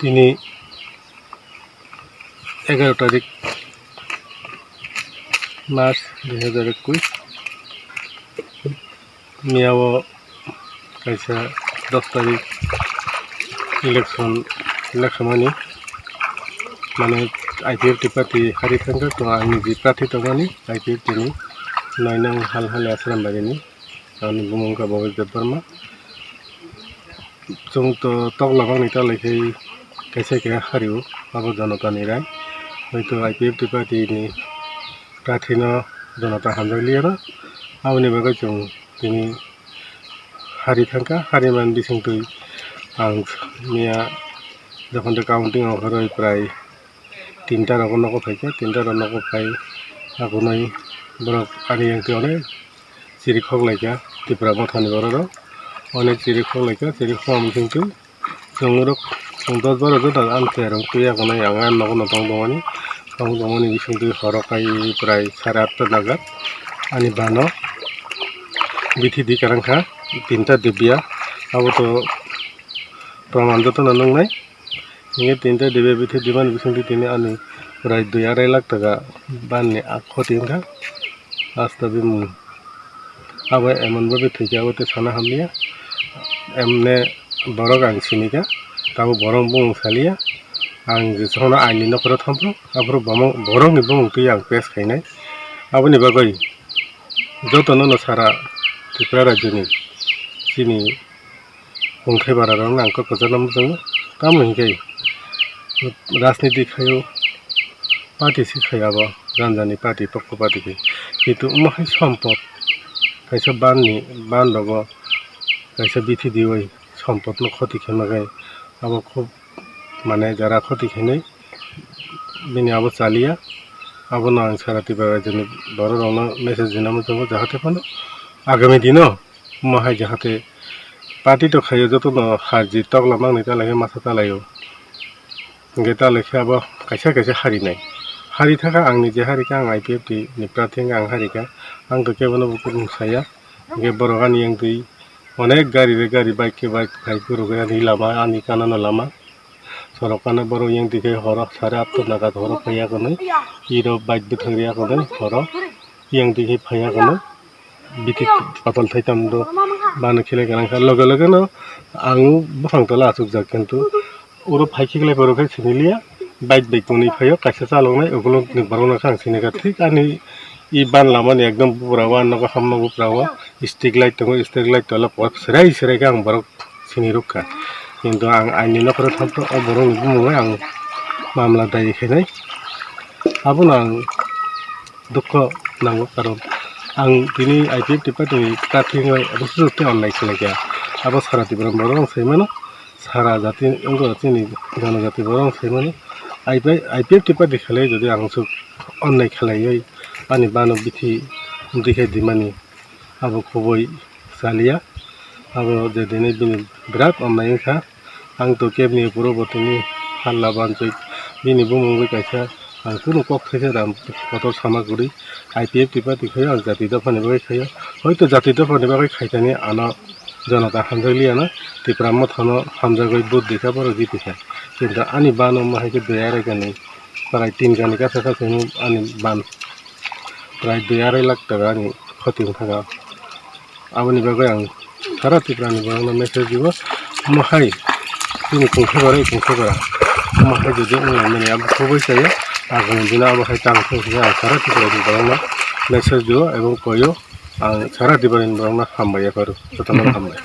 তিনি 11 তারিখ March 2021 Miao kaisa 10 tarik election mani mane IPF party hari thangka to ani ji prathi tongani IPF tini nainang hal asram barini ani bumungka bawa Barma chung to tok labang ni ta lekhei kaisa ke hariu abo janota ni rai hoito IPF party ni prathi no janota hamjaliara aboni bagai chung tini hari thangka hari man bising tui ang mia যখন counting অখরই প্রায় 3টা রকম ফাইকা 3টা রকম phi আগুনাই বরক আনি আংতে অনেক চিরি খগলাইকা ত্রিপুরা মথানি বড় অনেক চিরি খগলাইকা চিরি খম কিন্তু জংরক 10 বড় তো আনতে আর তুই আগুনাই আঙা নগন দংদমানি দংদমানি বিসং তুই হরকাই প্রায় 8:30 নাগাদ আনি বানো বিধি দি কারংখা 3টা দিবিয়া আবো তো প্রমাণ যত নংনাই ini 3টা দেবে বিধি দিমান বিসংতি তিনি আনি প্রায় 2.5 লাখ টাকা বাননি আখতি ইনকা আস্তা বিমু আবা এমন ভাবে থেকে আবতে সানা হামলিয়া এমনে বড় গাং সিনিকা তাও বরং বং সালিয়া আং যে সনা আইনি নকরা থামপ্রো আবর বরং এবং তুই আং পেস খাইনাই আবনি বাগৈ যতন সারা ত্রিপুরা রাজ্যনি চিনি গংথাই বারারং আংক কজানাম जों তামহিনকাই राजनीति खायो पार्टी सिखायाबो जानजानि पार्टी पक्ष पार्टी किन्तु उमाहाय सम्पद कैसा बान लगो कैसा बिथि दिवै सम्पद न क्षति खेमागाय अब खूब माने जरा क्षति खेनै बिनि अब चालिया अब न आं साराति बागा जनि बरो रंना मेसेज दिनाम जों जाहाते पानो आगामी दिन उमाहाय जाहाते पार्टी तो खायो जतो न हारजि तगला मांगनि तालागे माथा तालायो गेता लेखे अब कैसा हारिनाय हारि थाखा आंनि जे हारिका आं IPF नि प्राथिंग आं हारिका आं तो केवल बुकुर मुसाया गे बरगानि आं दै अनेक गारि बाइक भाई गुरुगानि लामा आनि कानानो लामा सरकानो बरो yang दिखे हर 8:30 नागाद हर फैया गनै इरो बाइक बिथंरिया गनै हर yang दिखे फैया गनै बिति पातल थाइताम दो बानो खेले गनाखा लगे लगे न आं बफांतला आसुक जा किन्तु ओरो फाइखिगलाय बरखाय सिनिलिया बाइक कोनि फायो कायसा चालंनाय ओगुलो निबारना खां सिनेगा ठीक आनि इ बान लामानि एकदम बुरावा नगा हामनागो प्रावा स्ट्रिक लाइट तला पप सराय आं बरक सिनि रुखा किन्तु आं आइनि नखरा थामतो बरं बुङै आं मामला दाय खेनाय आबुन आं दुख नांगौ कारण आं दिनै IPF डिपार्टमेन्टनि प्राथिङै रुजुते अनलाय खेलाया आबो सारा दिब्राम बरं सैमानो सारा जाति जातिनि जनजाति बरं सैमानो IPF डिपार्टमेन्ट खेलाय जदि आं सुख अनलाय खेलायै आनि बानो बिथि दिखे दिमानि आबो खबै सालिया आबो जे दिनै बिनि बिराद अनलायखा आं तो केबनि पुरबतनि हाल्ला बानजै बिनि बुमुंगै कायसा आं कुनु कक थैसे राम पतर सामागुरि IPF डिपार्टमेन्ट खायो आं जाति दफानि बागै खायो हयतो जाति दफानि बागै खायतानि आना जनता हामजालियाना त्रिपुरा मथानो हामजागै बुद देखा बर जितिखा किन्तु आनि बानो माहायके बेयारे गानि प्राय 3 गानि कासा आनि बान प्राय 2.5 लाख टाका आनि क्षति थाका आबनि बागै आं सारा त्रिपुरानि बागै मेसेज दिबो माहाय जोंनि खुंथायबारा माहाय जुदि माने आब खबै जायो आगामी दिन आबाहाय तांखौ आं सारा त्रिपुरानि बागै मेसेज दिबो एबं कयो आं सारा त्रिपुरानि बागै हामबाय जतन हामबाय